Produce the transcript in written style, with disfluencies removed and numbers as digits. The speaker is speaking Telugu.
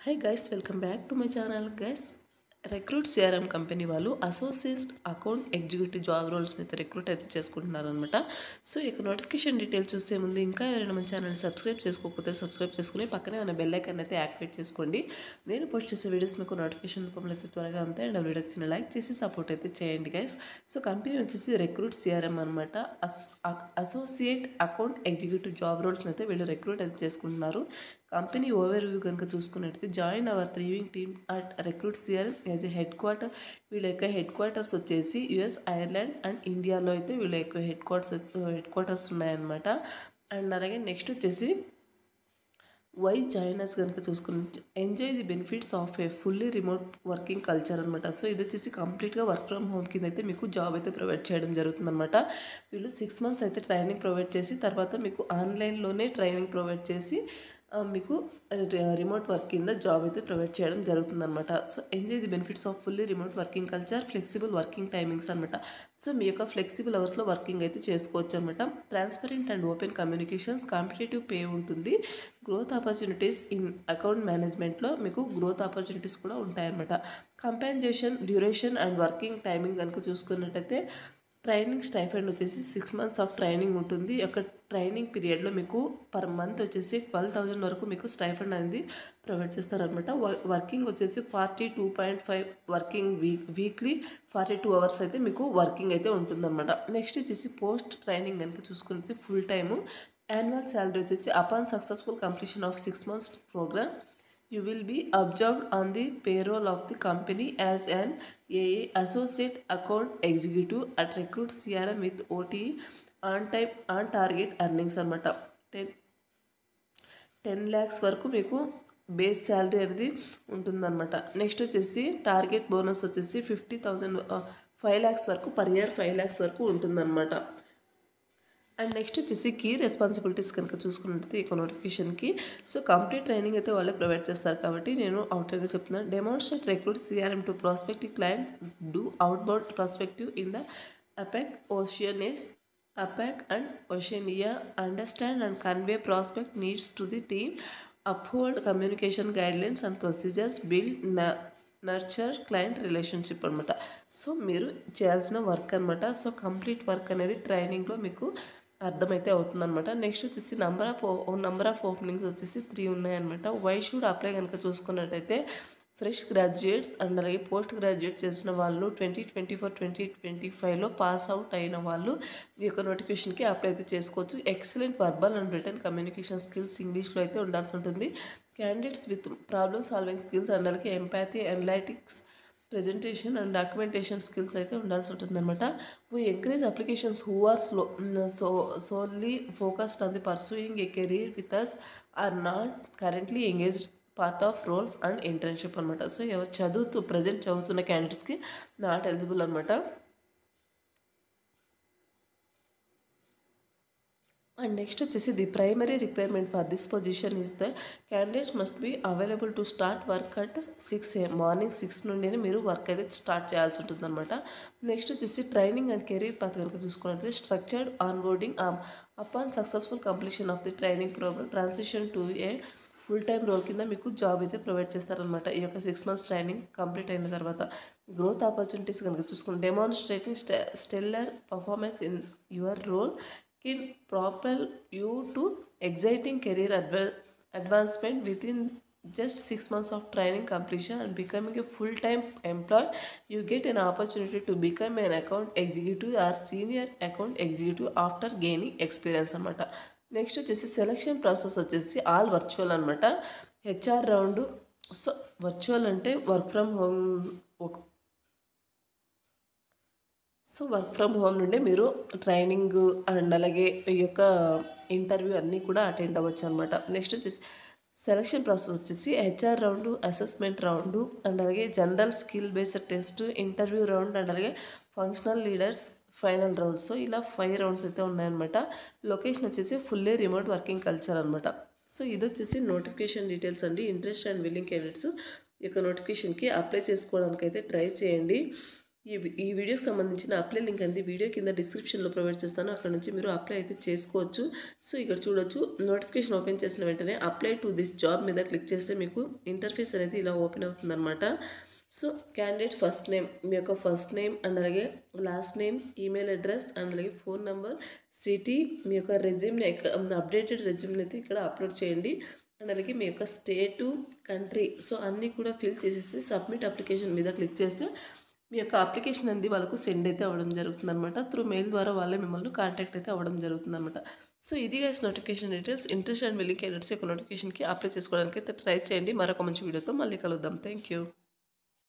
Hi guys, welcome back to my channel guys. Recruit CRM company వాళ్ళు అసోసియేట్ అకౌంట్ ఎగ్జిక్యూటివ్ జాబ్ రోల్స్ని అయితే రిక్రూట్ అయితే చేసుకుంటున్నారనమాట. సో ఇక నోటిఫికేషన్ డీటెయిల్స్ చూసే ముందు ఇంకా ఎవరైనా మన ఛానల్ని సబ్స్క్రైబ్ చేసుకోకపోతే సబ్స్క్రైబ్ చేసుకుని పక్కనే ఉన్న బెల్ ఐకాన్ అయితే యాక్టివేట్ చేసుకోండి. నేను పోస్ట్ చేసే వీడియోస్ మీకు నోటిఫికేషన్ రూపంలో అయితే త్వరగా అంతే. అండ్ వీడియోకి చిన్న లైక్ చేసి సపోర్ట్ అయితే చేయండి గైస్. సో కంపెనీ వచ్చేసి రిక్రూట్ సిఆర్ఎం అనమాట. అసోసియేట్ అకౌంట్ ఎగ్జిక్యూటివ్ జాబ్ రోల్స్ని అయితే వీళ్ళు రిక్రూట్ అయితే చేసుకుంటున్నారు. కంపెనీ ఓవర్ వ్యూ కనుక చూసుకున్నట్టయితే join our thriving team at Recruit CRM as a headquarter. వీళ్ళ యొక్క హెడ్ క్వార్టర్స్ వచ్చేసి యుఎస్, ఐర్లాండ్ అండ్ ఇండియాలో అయితే వీళ్ళ యొక్క హెడ్ క్వార్టర్స్ ఉన్నాయన్నమాట. అండ్ అలాగే నెక్స్ట్ వచ్చేసి వై జాయినర్స్ కనుక చూసుకుని enjoy the benefits of a fully remote working culture అనమాట. సో ఇది వచ్చేసి కంప్లీట్గా వర్క్ ఫ్రమ్ హోమ్ కింద అయితే మీకు జాబ్ అయితే ప్రొవైడ్ చేయడం జరుగుతుందన్నమాట. వీళ్ళు 6 months అయితే ట్రైనింగ్ ప్రొవైడ్ చేసి తర్వాత మీకు ఆన్లైన్లోనే ట్రైనింగ్ ప్రొవైడ్ చేసి మీకు రిమోట్ వర్క్ కింద జాబ్ అయితే ప్రొవైడ్ చేయడం జరుగుతుందన్నమాట. So enjoy the benefits of fully remote working culture, flexible working timings అనమాట. సో మీ యొక్క ఫ్లెక్సిబుల్ అవర్స్లో వర్కింగ్ అయితే చేసుకోవచ్చు అనమాట. Transparent and open communications, competitive pay ఉంటుంది. గ్రోత్ ఆపర్చునిటీస్ ఇన్ అకౌంట్ మేనేజ్మెంట్లో మీకు గ్రోత్ ఆపర్చునిటీస్ కూడా ఉంటాయన్నమాట. Compensation, duration and working timing కనుక చూసుకున్నట్టయితే ట్రైనింగ్ స్టైఫండ్ వచ్చేసి 6 months ఆఫ్ ట్రైనింగ్ ఉంటుంది. ఒక ట్రైనింగ్ పీరియడ్లో మీకు పర్ మంత్ వచ్చేసి 12,000 వరకు మీకు స్టైఫండ్ అనేది ప్రొవైడ్ చేస్తారనమాట. వర్కింగ్ వచ్చేసి 42.5 వర్కింగ్ వీక్లీ 42 hours అయితే మీకు వర్కింగ్ అయితే ఉంటుందన్నమాట. నెక్స్ట్ వచ్చేసి పోస్ట్ ట్రైనింగ్ కనుక చూసుకుంటే ఫుల్ టైము. యాన్యువల్ శాలరీ వచ్చేసి upon successful completion of 6 months program you will be observed on the payroll of the company as an AA associate account executive at Recruit CRM with OTE on target earnings అనమాట. 10 lakhs వరకు మీకు బేస్ శాలరీ అనేది ఉంటుందన్నమాట. నెక్స్ట్ వచ్చేసి టార్గెట్ బోనస్ వచ్చేసి 50,000 5 lakhs వరకు పర్ ఇయర్ 5 lakhs వరకు ఉంటుందన్నమాట. అండ్ నెక్స్ట్ వచ్చేసి కీ రెస్పాన్సిబిలిటీస్ కనుక చూసుకున్నట్లయితే ఈ నోటిఫికేషన్కి సో కంప్లీట్ ట్రైనింగ్ అయితే వాళ్ళే ప్రొవైడ్ చేస్తారు కాబట్టి నేను అవుట్గా చెప్తున్నాను. Demonstrate Recruit CRM to prospective clients, do outbound prospective in the APAC and Oceania, understand and convey prospect needs to the team, uphold communication guidelines and procedures, build nurture client relationship అనమాట. సో మీరు చేయాల్సిన వర్క్ అనమాట. సో కంప్లీట్ వర్క్ అనేది ట్రైనింగ్లో మీకు అర్థమైతే అవుతుందన్నమాట. నెక్స్ట్ వచ్చేసి నంబర్ ఆఫ్ ఓపెనింగ్స్ వచ్చేసి 3 ఉన్నాయన్నమాట. వై షుడ్ అప్లై కనుక చూసుకున్నట్టయితే ఫ్రెష్ గ్రాడ్యుయేట్స్ అండ్ అలాగే పోస్ట్ గ్రాడ్యుయేట్ చేసిన వాళ్ళు 2024-2025లో పాస్ అవుట్ అయిన వాళ్ళు ఈ యొక్క నోటిఫికేషన్కి అప్లై అయితే చేసుకోవచ్చు. Excellent verbal and written communication skills ఇంగ్లీష్లో అయితే ఉండాల్సి ఉంటుంది. Candidates with problem solving skills and అలాగే empathy, analytics, presentation and documentation skills అయితే ఉండాల్సి ఉంటుంది అనమాట. We encourage applications who are solely focused on the pursuing a career with us or not currently engaged part of roles and internship అనమాట. సో ఎవరు ప్రజెంట్ చదువుతున్న క్యాండిడేట్స్కి నాట్ ఎలిజిబుల్ అనమాట. అండ్ నెక్స్ట్ వచ్చేసి the primary requirement for this position is the candidates must be available to start work at 6 AM morning 6 నుండి మీరు వర్క్ అయితే స్టార్ట్ చేయాల్సి ఉంటుంది అనమాట. నెక్స్ట్ వచ్చేసి ట్రైనింగ్ అండ్ కెరీర్ పాత్ కనుక చూసుకున్నట్లయితే structured onboarding upon successful completion of the training program transition to a full time role కింద మీకు జాబ్ అయితే ప్రొవైడ్ చేస్తారనమాట. ఈ యొక్క 6 months ట్రైనింగ్ కంప్లీట్ అయిన తర్వాత గ్రోత్ ఆపర్చునిటీస్ కనుక చూసుకుంటే demonstrating stellar performance in your role can propel you to exciting career advancement within just 6 months of training completion and becoming a full-time employee. You get an opportunity to become an account executive or senior account executive after gaining experience అనమాట. నెక్స్ట్ వచ్చేసి సెలక్షన్ ప్రాసెస్ వచ్చేసి ఆల్ వర్చువల్ అనమాట. HR round. సో వర్చువల్ అంటే వర్క్ ఫ్రమ్ హోమ్ నుండి మీరు ట్రైనింగ్ అండ్ అలాగే ఈ యొక్క ఇంటర్వ్యూ అన్నీ కూడా అటెండ్ అవ్వచ్చు అనమాట. నెక్స్ట్ వచ్చేసి సెలక్షన్ ప్రాసెస్ వచ్చేసి HR round, assessment round and అలాగే general skill based test, interview round and అలాగే functional leaders final round. So ఇలా 5 rounds అయితే ఉన్నాయన్నమాట. లొకేషన్ వచ్చేసి ఫుల్లీ రిమోట్ వర్కింగ్ కల్చర్ అనమాట. సో ఇది వచ్చేసి నోటిఫికేషన్ డీటెయిల్స్ అండి. ఇంట్రెస్ట్ అండ్ విల్లింగ్ క్యాండిడేట్స్ ఈ యొక్క నోటిఫికేషన్కి అప్లై చేసుకోవడానికి అయితే ట్రై చేయండి. ఈ వీడియోకి సంబంధించిన అప్లై లింక్ అనేది వీడియో కింద డిస్క్రిప్షన్లో ప్రొవైడ్ చేస్తాను. అక్కడ నుంచి మీరు అప్లై అయితే చేసుకోవచ్చు. సో ఇక్కడ చూడొచ్చు, నోటిఫికేషన్ ఓపెన్ చేసిన వెంటనే అప్లై టు దిస్ జాబ్ మీద క్లిక్ చేస్తే మీకు ఇంటర్ఫేస్ అనేది ఇలా ఓపెన్ అవుతుందన్నమాట. సో క్యాండిడేట్ ఫస్ట్ నేమ్, మీ యొక్క ఫస్ట్ నేమ్ అండ్ అలాగే last name, email address and అలాగే ఫోన్ నెంబర్, సిటీ, మీ యొక్క రెజ్యూమ్ని అప్డేటెడ్ రెజ్యూమ్ని అయితే ఇక్కడ అప్లోడ్ చేయండి. అండ్ అలాగే మీ యొక్క స్టేటు, కంట్రీ, సో అన్నీ కూడా ఫిల్ చేసేసి సబ్మిట్ అప్లికేషన్ మీద క్లిక్ చేస్తే మీ యొక్క అప్లికేషన్ అనేది వాళ్ళకు సెండ్ అయితే అవ్వడం జరుగుతుందన్నమాట. త్రూ మెయిల్ ద్వారా వాళ్ళే మిమ్మల్ని కాంటాక్ట్ అయితే అవ్వడం జరుగుతుందన్నమాట. సో ఇది guys notification details. Interest and willing candidates యొక్క నోటిఫికేషన్కి అప్లై చేసుకోవడానికి అయితే ట్రై చేయండి. మరొక మంచి వీడియోతో మళ్ళీ కలుద్దాం. Thank you.